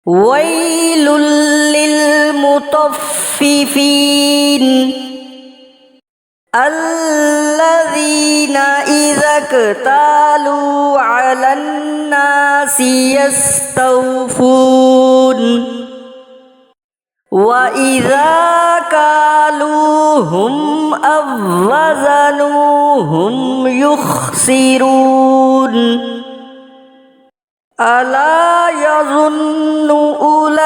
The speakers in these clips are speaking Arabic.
ويل للمطففين الذين إذا اكتالوا على الناس يستوفون وإذا كالوهم أو وزنوهم يخسرون ألا يظن أولئك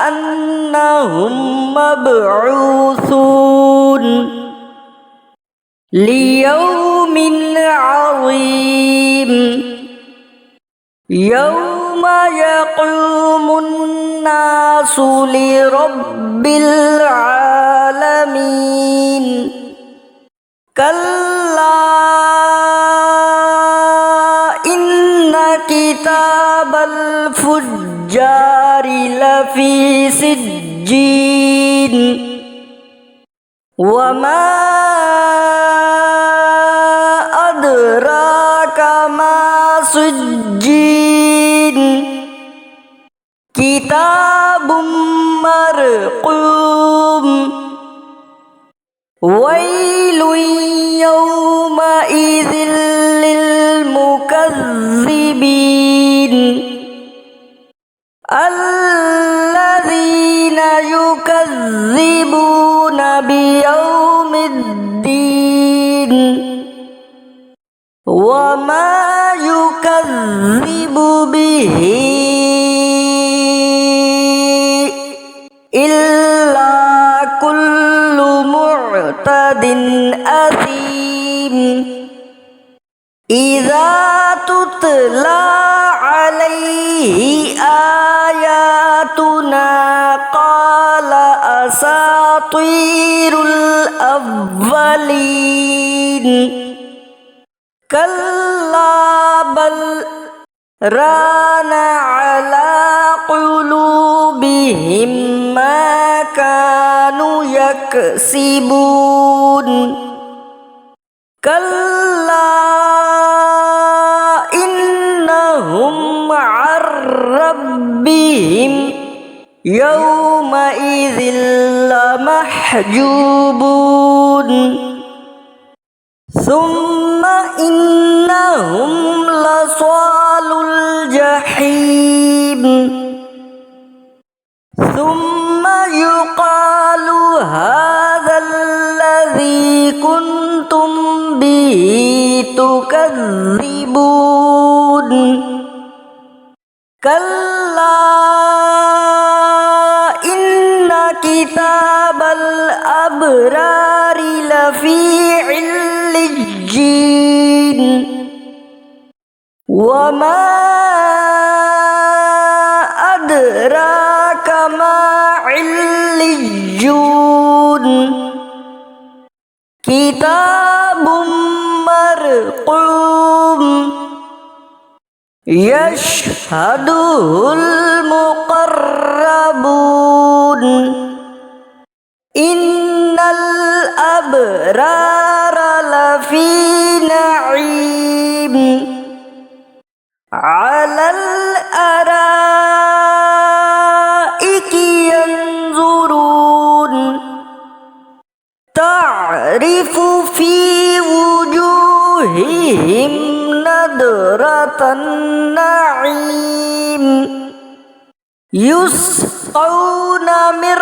أنهم مبعوثون ليوم عظيم يوم يقوم الناس لرب العالمين كلا إن كتاب الفجار لفي سجين وما أدراك ما سجين كتاب مرقوم ويل يومئذ للمكذبين الذين يكذبون بيوم الدين وما يكذب به إلا كل معتد أثيم إذا تتلى عليه آياتنا قال أساطير الأولين كلا بل ران على قلوبهم ما كانوا يكسبون كلا إنهم عن ربهم يومئذ لمحجوبون ثم إنهم لصال الجحيم ثم يقال هذا الذي كنتم به تكذبون كلا إن كتاب الأبرار لفي عليين وما أدراك ما عليون كتاب مرقوم يشهده المقربون إن الأبرار لفي نعيم على الأرائك ينظرون تعرف في وجوههم نضرة النعيم يسقون من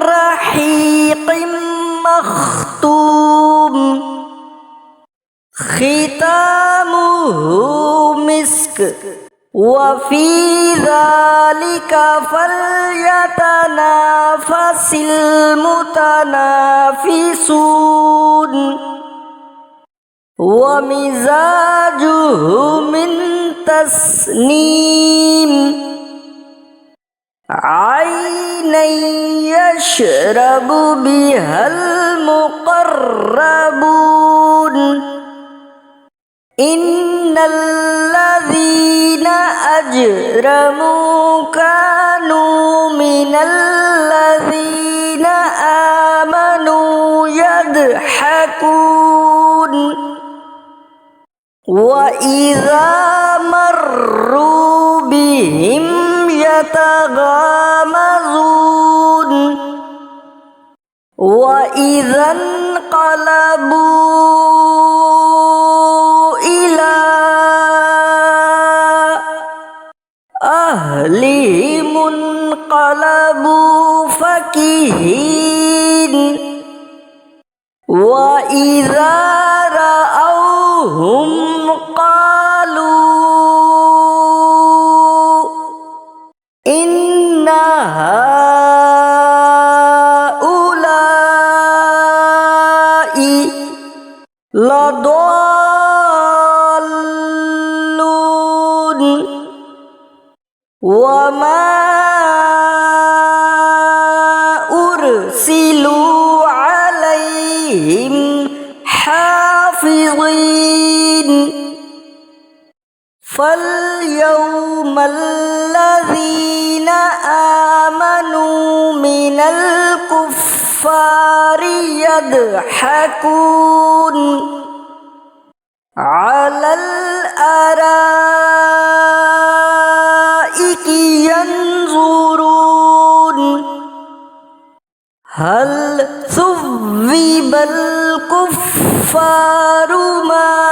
رحيق مختوم ختامه مسك وفي ذلك فليتنافس المتنافسون ومزاجه من تسنيم عينا يشرب بها المقربون إن الذين أجرموا كانوا من الذين آمنوا يضحكون وإذا مروا به فِيهِمْ يَتَغَامَزُونَ وَإِذَا انقلبوا إِلَى أَهْلِهِمُ انقلبوا فَكِهِينَ وَإِذَا رَأَوْهُمْ قَالُوا إِنَّ هَؤُلَاءِ لَضَالُّونَ وَمَا أُرْسِلُوا عَلَيْهِمْ حافظين فاليوم الذين آمنوا من الكفار يضحكون على الأرائك ينظرون هل ثوب الكفار ما